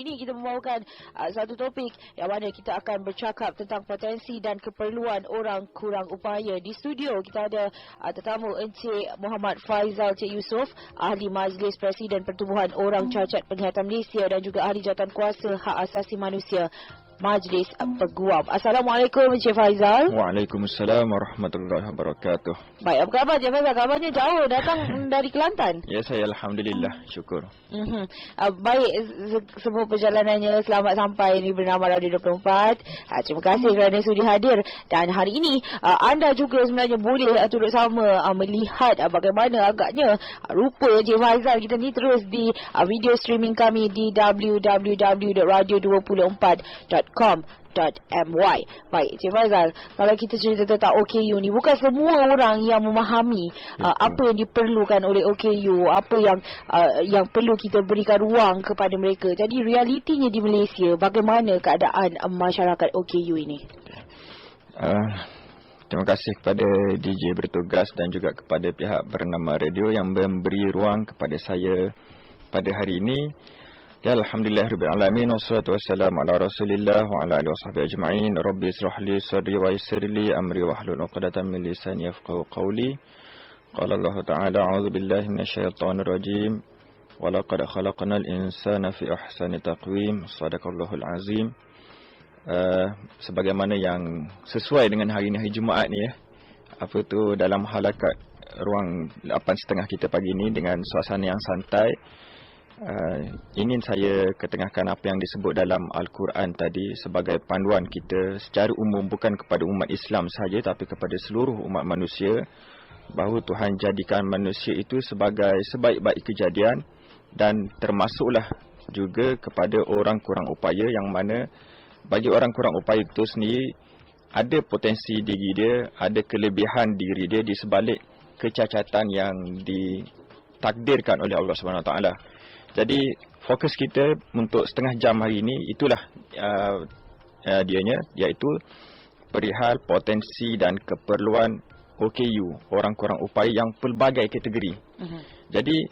ini kita membawakan satu topik yang mana kita akan bercakap tentang potensi dan keperluan orang kurang upaya. Di studio kita ada tetamu Encik Muhammad Faizal Cik Yusof, Ahli Majlis Presiden Pertubuhan Orang Cacat Penglihatan Malaysia dan juga Ahli Jawatankuasa Hak Asasi Manusia Majlis Peguam. Assalamualaikum Encik Faizal. Waalaikumsalam warahmatullahi wabarakatuh. Baik, apa khabar Encik Faizal? Kabarnya jauh datang dari Kelantan. Ya, saya alhamdulillah, syukur. Baik, semua perjalanannya selamat sampai di Bernama Radio 24. Terima kasih kerana sudi hadir. Dan hari ini anda juga sebenarnya boleh turut sama melihat bagaimana agaknya rupa Encik Faizal kita ni terus di video streaming kami di www.radio24.com.my. Baik, Encik Faizal, kalau kita cerita tentang OKU ni, bukan semua orang yang memahami apa yang diperlukan oleh OKU, apa yang perlu kita berikan ruang kepada mereka. Jadi realitinya di Malaysia, bagaimana keadaan masyarakat OKU ini? Terima kasih kepada DJ bertugas dan juga kepada pihak Bernama Radio yang memberi ruang kepada saya pada hari ini. Ya, alhamdulillahirabbil alamin, wassalatu wassalamu ala Rasulillah wa ala alihi washabbihi ajma'in. Rabbi israh li sadri wa yassir li amri wahlul 'uqdatam min lisani yafqahu qawli. Qala Allah Ta'ala, a'udzu billahi minasyaitonir rajim. Wa laqad khalaqnal insana fi ahsani taqwim. Shadaqallahul azim. Sebagaimana yang sesuai dengan hari ini, hari Jumaat ni dalam halakat ruang 8.30 kita pagi ni dengan suasana yang santai. Ingin saya ketengahkan apa yang disebut dalam Al-Quran tadi sebagai panduan kita secara umum, bukan kepada umat Islam sahaja tapi kepada seluruh umat manusia, bahawa Tuhan jadikan manusia itu sebagai sebaik-baik kejadian dan termasuklah juga kepada orang kurang upaya, yang mana bagi orang kurang upaya itu sendiri ada potensi diri dia, ada kelebihan diri dia di sebalik kecacatan yang ditakdirkan oleh Allah Subhanahu Wa Taala. Jadi fokus kita untuk setengah jam hari ini itulah iaitu perihal potensi dan keperluan OKU, orang kurang upaya yang pelbagai kategori. Jadi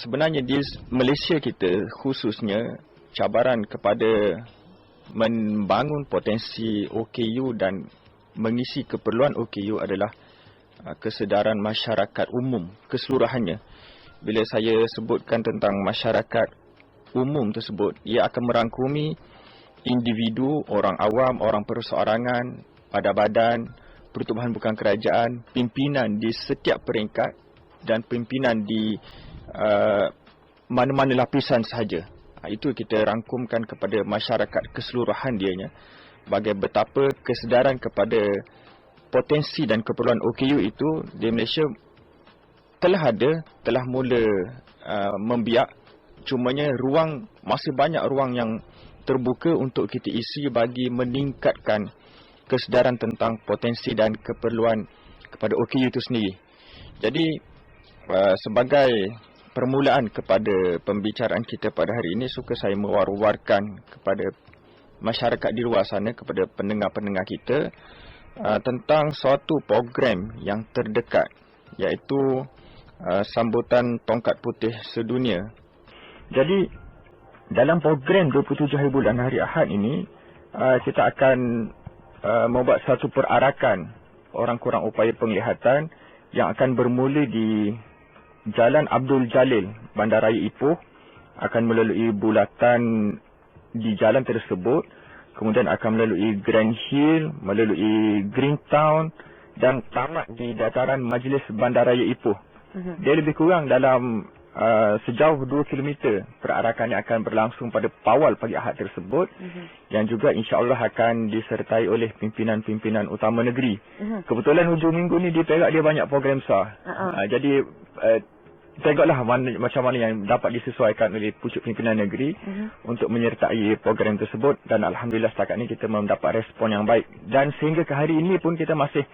sebenarnya di Malaysia kita khususnya, cabaran kepada membangun potensi OKU dan mengisi keperluan OKU adalah kesedaran masyarakat umum keseluruhannya. Bila saya sebutkan tentang masyarakat umum tersebut, ia akan merangkumi individu, orang awam, orang perseorangan, badan-badan, pertubuhan bukan kerajaan, pimpinan di setiap peringkat dan pimpinan di mana-mana lapisan sahaja. Itu kita rangkumkan kepada masyarakat keseluruhan dianya. Bagaimana betapa kesedaran kepada potensi dan keperluan OKU itu di Malaysia telah mula membiak. Cumanya masih banyak ruang yang terbuka untuk kita isi bagi meningkatkan kesedaran tentang potensi dan keperluan kepada OKU itu sendiri. Jadi sebagai permulaan kepada pembicaraan kita pada hari ini, suka saya mewar-warkan kepada masyarakat di luar sana, kepada pendengar-pendengar kita tentang suatu program yang terdekat, iaitu sambutan Tongkat Putih Sedunia. Jadi dalam program 27 hari bulan hari Ahad ini, kita akan membuat satu perarakan orang kurang upaya penglihatan yang akan bermula di Jalan Abdul Jalil, Bandaraya Ipoh, akan melalui bulatan di jalan tersebut, kemudian akan melalui Grand Hill, melalui Greentown dan tamat di dataran Majlis Bandaraya Ipoh. Dia lebih kurang dalam sejauh 2 km perarakan yang akan berlangsung pada awal pagi Ahad tersebut, yang juga insya-Allah akan disertai oleh pimpinan-pimpinan utama negeri. Kebetulan hujung minggu ni di Perak dia banyak program besar. Jadi tengoklah macam mana yang dapat disesuaikan oleh pucuk pimpinan negeri untuk menyertai program tersebut, dan alhamdulillah setakat ini kita mendapat respon yang baik, dan sehingga ke hari ini pun kita masih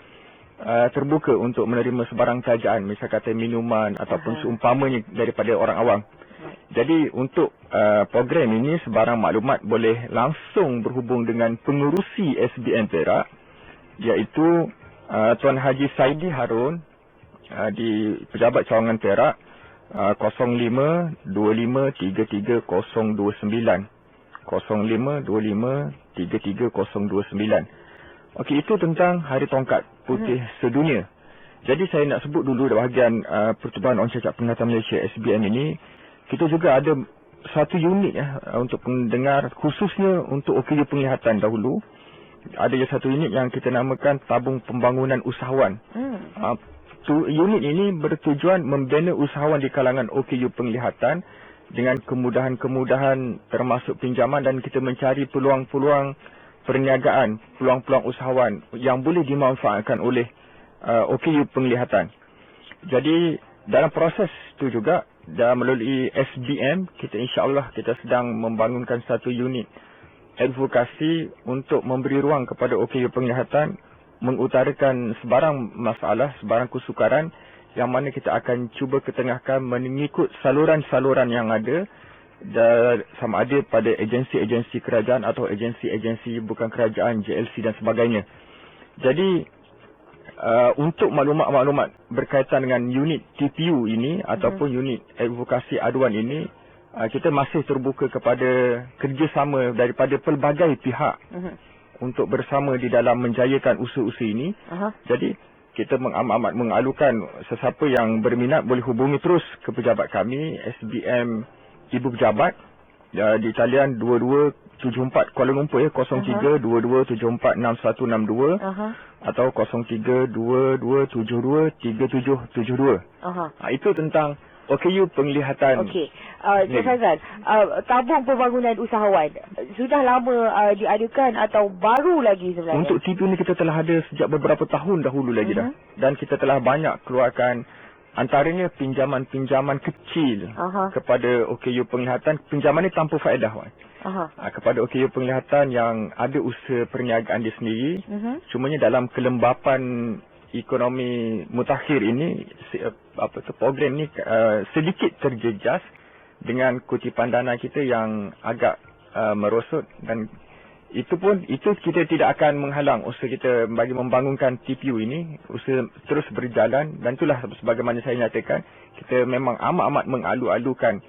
terbuka untuk menerima sebarang kerajaan, misal kata minuman ataupun seumpamanya daripada orang awam. Jadi untuk program ini, sebarang maklumat boleh langsung berhubung dengan pengerusi SBM Perak, iaitu Tuan Haji Saidi Harun di Pejabat Cawangan Perak, 0525333029. 0525333029. Okey, itu tentang Hari Tongkat Putih Sedunia. Jadi saya nak sebut dulu bahagian Pertubuhan Orang Cacat Penglihatan Malaysia SBM ini, kita juga ada satu unit untuk pendengar, khususnya untuk OKU penglihatan dahulu. Ada satu unit yang kita namakan Tabung Pembangunan Usahawan. Unit ini bertujuan membina usahawan di kalangan OKU penglihatan dengan kemudahan-kemudahan termasuk pinjaman, dan kita mencari peluang-peluang perniagaan, peluang-peluang usahawan yang boleh dimanfaatkan oleh OKU penglihatan. Jadi dalam proses itu juga, melalui SBM, kita insya-Allah kita sedang membangunkan satu unit advokasi untuk memberi ruang kepada OKU penglihatan mengutarakan sebarang masalah, sebarang kesukaran yang mana kita akan cuba ketengahkan mengikut saluran-saluran yang ada, sama ada pada agensi-agensi kerajaan atau agensi-agensi bukan kerajaan, JLC dan sebagainya. Jadi untuk maklumat-maklumat berkaitan dengan unit TPU ini ataupun unit advokasi aduan ini, kita masih terbuka kepada kerjasama daripada pelbagai pihak untuk bersama di dalam menjayakan usaha-usaha ini. Jadi kita amat mengalukan sesiapa yang berminat boleh hubungi terus ke pejabat kami, SBM Ibu Pejabat di talian 2274 Kuala Lumpur 0322746162 atau 0322723772. Itu tentang OKU penglihatan. Okey. Cik Faizal, Tabung Pembangunan Usahawan sudah lama diadakan atau baru lagi sebenarnya? Untuk TPU ni kita telah ada sejak beberapa tahun dahulu lagi dah. Dan kita telah banyak keluarkan antaranya pinjaman-pinjaman kecil kepada OKU penglihatan. Pinjaman ni tanpa faedah, kepada OKU penglihatan yang ada usaha perniagaan dia sendiri. Cumanya dalam kelembapan ekonomi mutakhir ini, program ni sedikit terjejas dengan kutipan dana kita yang agak merosot, dan itu kita tidak akan menghalang usaha kita bagi membangunkan TPU ini. Usaha terus berjalan, dan itulah sebagaimana saya nyatakan, kita memang amat-amat mengalu-alukan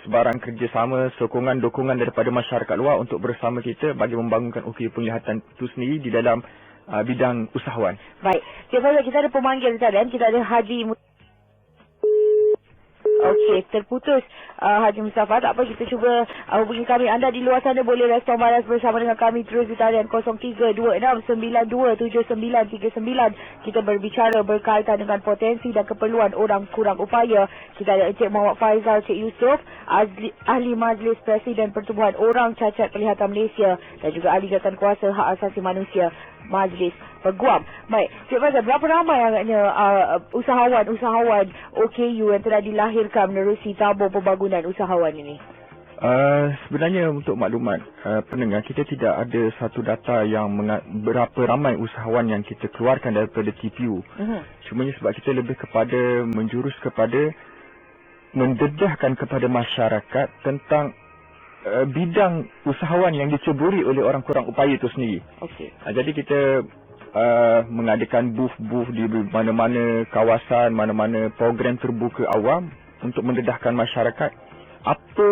sebarang kerjasama, sokongan, dukungan daripada masyarakat luar untuk bersama kita bagi membangunkan OKU penglihatan itu sendiri di dalam bidang usahawan. Baik. Cik Faizal, kita ada pemanggil tadi, kita ada Haji Okey, terputus Haji Mustafa. Tak apa, kita cuba hubungi kami. Anda di luar sana boleh respon balas bersama dengan kami terus di talian 0326927939. Kita berbicara berkaitan dengan potensi dan keperluan orang kurang upaya. Kita ada Encik Muhammad Faizal, Cik Yusof, Ahli Majlis Presiden Pertubuhan Orang Cacat Penglihatan Malaysia, dan juga Ahli Jawatankuasa Hak Asasi Manusia Majlis Peguam. Baik, Cik Faizal, berapa ramai agaknya usahawan OKU yang telah dilahirkan menerusi Tabung Pembangunan Usahawan ini? Sebenarnya untuk maklumat pendengar, kita tidak ada satu data yang berapa ramai usahawan yang kita keluarkan daripada TPU. Cumanya sebab kita lebih kepada menjurus kepada mendedahkan kepada masyarakat tentang bidang usahawan yang diceburi oleh orang kurang upaya itu sendiri. Jadi kita mengadakan booth-booth di mana-mana kawasan, mana-mana program terbuka awam untuk mendedahkan masyarakat apa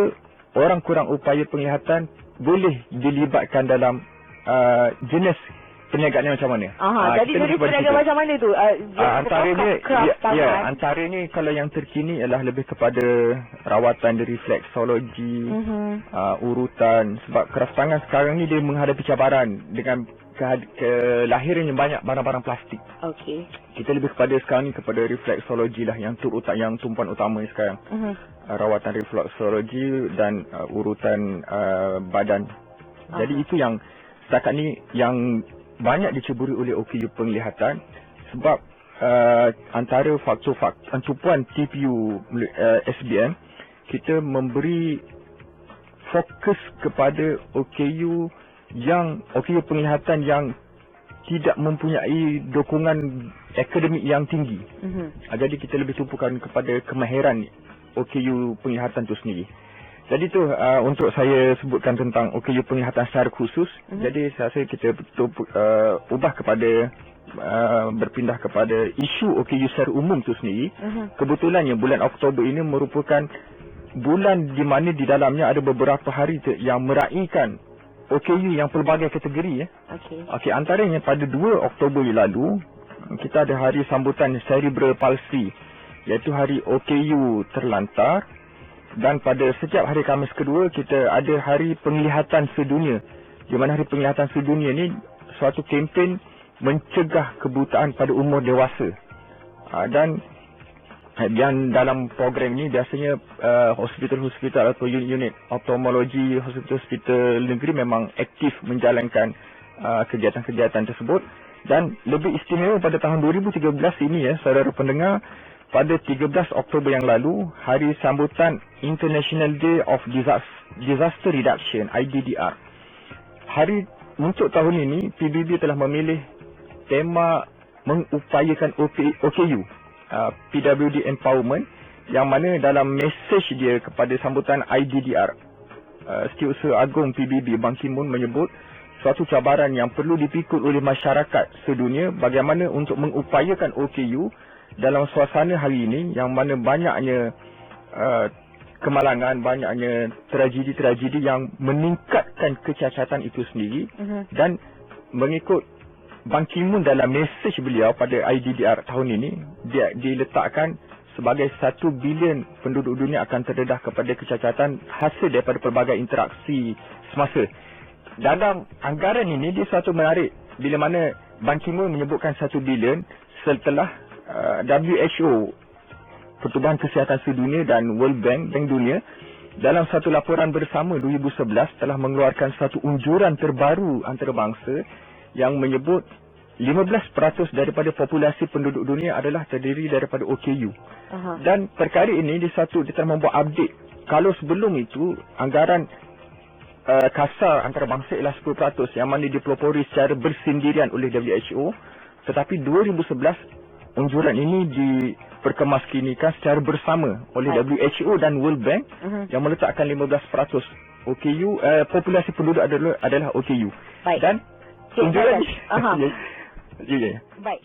orang kurang upaya penglihatan boleh dilibatkan dalam jenis perniagaan yang macam mana. Jadi jenis perniagaan macam mana tu? Antaranya kalau yang terkini ialah lebih kepada rawatan refleksologi, urutan. Sebab kraft tangan sekarang ni dia menghadapi cabaran dengan kelahirannya banyak barang-barang plastik. Kita lebih kepada sekarang ni kepada refleksologi lah yang tumpuan utama sekarang. Rawatan refleksologi dan urutan badan. Jadi itu yang setakat ni yang banyak diceburi oleh OKU penglihatan, sebab antara faktor-faktor tumpuan TPU SBM, kita memberi fokus kepada OKU penglihatan yang tidak mempunyai dukungan akademik yang tinggi. Jadi kita lebih tumpukan kepada kemahiran OKU penglihatan itu sendiri. Jadi tu untuk saya sebutkan tentang OKU penglihatan secara khusus. Jadi saya rasa kita ubah kepada berpindah kepada isu OKU secara umum tu sendiri. Kebetulannya bulan Oktober ini merupakan bulan di mana di dalamnya ada beberapa hari yang meraihkan OKU yang pelbagai kategori. Okey, antaranya pada 2 Oktober lalu, kita ada hari sambutan Cerebral Palsy, iaitu hari OKU terlantar. Dan pada setiap hari Khamis kedua, kita ada hari penglihatan sedunia, di mana hari penglihatan sedunia ni suatu kempen mencegah kebutaan pada umur dewasa. Dan dalam program ni biasanya hospital-hospital atau unit ophthalmology, hospital-hospital negeri memang aktif menjalankan kegiatan-kegiatan tersebut. Dan lebih istimewa pada tahun 2013 ini saudara pendengar, pada 13 Oktober yang lalu, hari sambutan International Day of Disaster Reduction, IDDR. Untuk tahun ini, PBB telah memilih tema mengupayakan OKU, PWD Empowerment, yang mana dalam mesej dia kepada sambutan IDDR, Setiausaha Agung PBB Ban Ki-moon menyebut suatu cabaran yang perlu dipikul oleh masyarakat sedunia bagaimana untuk mengupayakan OKU dalam suasana hari ini yang mana banyaknya kemalangan, banyaknya tragedi-tragedi yang meningkatkan kecacatan itu sendiri. Dan mengikut Ban Ki-moon dalam mesej beliau pada IDDR tahun ini, dia diletakkan sebagai 1 bilion penduduk dunia akan terdedah kepada kecacatan hasil daripada pelbagai interaksi semasa. Dalam anggaran ini dia suatu menarik bila mana Ban Ki-moon menyebutkan 1 bilion setelah WHO, Pertubuhan Kesihatan Sedunia, dan World Bank Dunia dalam satu laporan bersama 2011 telah mengeluarkan satu unjuran terbaru antarabangsa yang menyebut 15% daripada populasi penduduk dunia adalah terdiri daripada OKU. Dan perkara ini dia telah membuat update. Kalau sebelum itu anggaran kasar antarabangsa ialah 10% yang mana dipelopori secara bersendirian oleh WHO, tetapi 2011 unjuran ini diperkemaskinikan secara bersama oleh WHO dan World Bank yang meletakkan 15% OKU, populasi penduduk adalah OKU. Baik. Dan unjuran Baik.